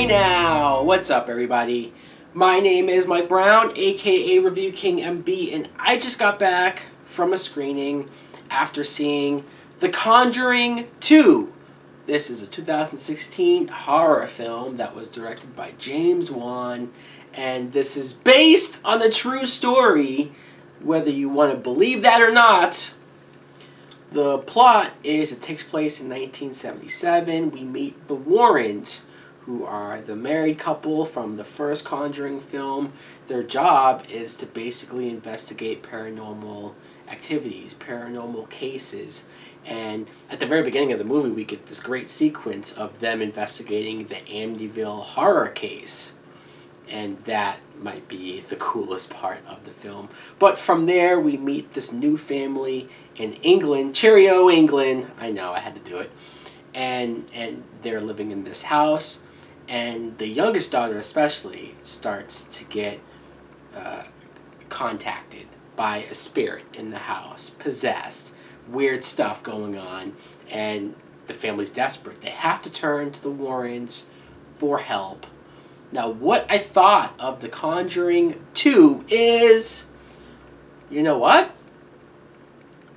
now! What's up, everybody? My name is Mike Brown, aka ReviewKingMB, and I just got back from a screening after seeing The Conjuring 2. This is a 2016 horror film that was directed by James Wan, and this is based on a true story, whether you want to believe that or not. The plot is it takes place in 1977. We meet the Warrens, who are the married couple from the first Conjuring film. Their job is to basically investigate paranormal activities, paranormal cases. And at the very beginning of the movie, we get this great sequence of them investigating the Amityville horror case. And that might be the coolest part of the film. But from there, we meet this new family in England. Cheerio, England. I know, I had to do it. And they're living in this house. And the youngest daughter especially starts to get contacted by a spirit in the house. Possessed. Weird stuff going on. And the family's desperate. They have to turn to the Warrens for help. Now, what I thought of The Conjuring 2 is, you know what?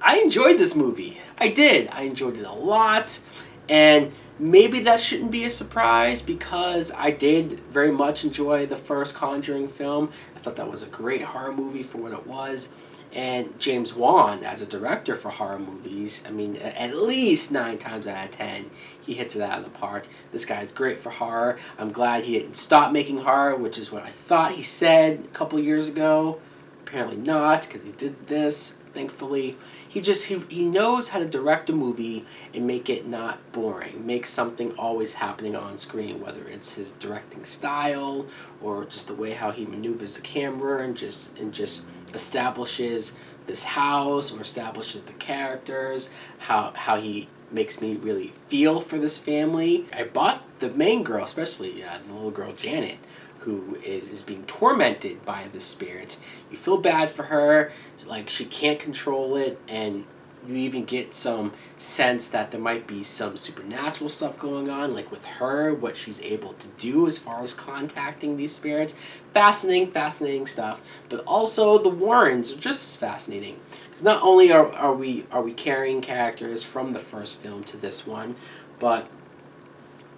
I enjoyed this movie. I did. I enjoyed it a lot. And maybe that shouldn't be a surprise because I did very much enjoy the first Conjuring film. I thought that was a great horror movie for what it was. And James Wan, as a director for horror movies, I mean, at least 9 times out of 10, he hits it out of the park. This guy's great for horror. I'm glad he didn't stop making horror, which is what I thought he said a couple years ago. Apparently not, because he did this, thankfully. He knows how to direct a movie and make it not boring. Make something always happening on screen, whether it's his directing style or just the way how he maneuvers the camera and just establishes this house or establishes the characters, how he makes me really feel for this family. I bought the main girl, especially the little girl Janet, who is being tormented by the spirit. You feel bad for her, like she can't control it, and you even get some sense that there might be some supernatural stuff going on, like with her, what she's able to do as far as contacting these spirits. Fascinating stuff. But also the Warrens are just as fascinating. Because not only are we carrying characters from the first film to this one, but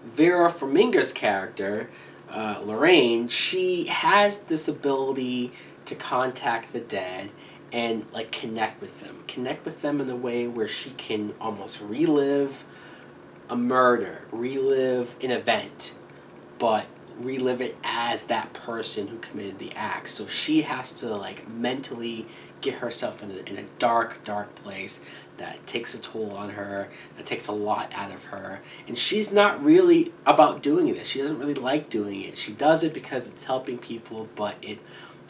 Vera Farmiga's character, Lorraine, she has this ability to contact the dead and like connect with them in a way where she can almost relive a murder, relive an event, but relive it as that person who committed the act. So she has to like mentally get herself in a dark place that takes a toll on her, that takes a lot out of her. And she's not really about doing this. She doesn't really like doing it. She does it because it's helping people, but it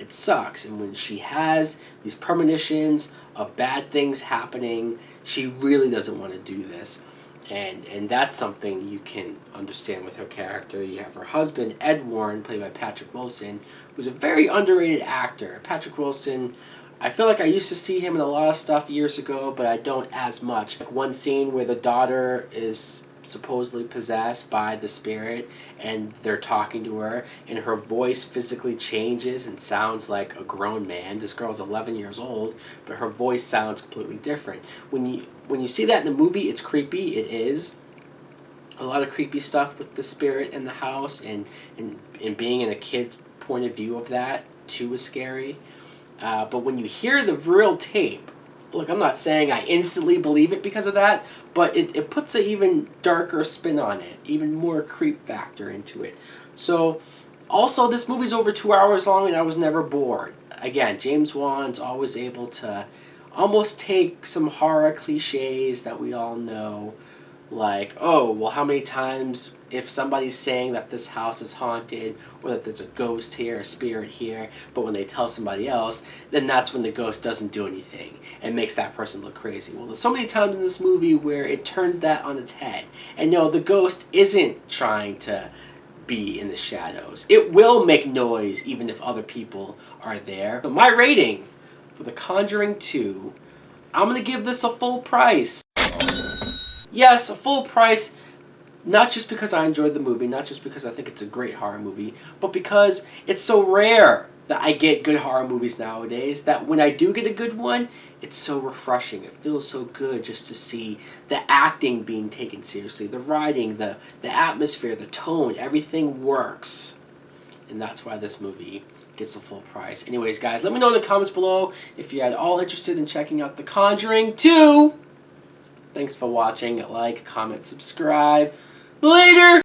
sucks. And when she has these premonitions of bad things happening, she really doesn't want to do this. And that's something you can understand with her character. You have her husband, Ed Warren, played by Patrick Wilson, who's a very underrated actor. Patrick Wilson, I feel like I used to see him in a lot of stuff years ago, but I don't as much. Like one scene where the daughter is supposedly possessed by the spirit and they're talking to her and her voice physically changes and sounds like a grown man. This girl's 11 years old, but her voice sounds completely different. When you see that in the movie, it's creepy. It is a lot of creepy stuff with the spirit in the house, and being in a kid's point of view of that too is scary. But when you hear the real tape, look, I'm not saying I instantly believe it because of that, but it puts an even darker spin on it, even more creep factor into it. So, also, this movie's over 2 hours long and I was never bored. Again, James Wan's always able to almost take some horror cliches that we all know, like, oh, well, how many times if somebody's saying that this house is haunted or that there's a ghost here, a spirit here, but when they tell somebody else, then that's when the ghost doesn't do anything and makes that person look crazy. Well, there's so many times in this movie where it turns that on its head. And no, the ghost isn't trying to be in the shadows. It will make noise even if other people are there. So my rating for The Conjuring 2, I'm going to give this a full price. Yes, a full price Not just because I enjoyed the movie, not just because I think it's a great horror movie, but because it's so rare that I get good horror movies nowadays, that when I do get a good one, it's so refreshing. It feels so good just to see the acting being taken seriously, the writing, the atmosphere, the tone, everything works. And that's why this movie gets a full price. Anyways, guys, let me know in the comments below if you're at all interested in checking out The Conjuring 2. Thanks for watching. Like, comment, subscribe. Later!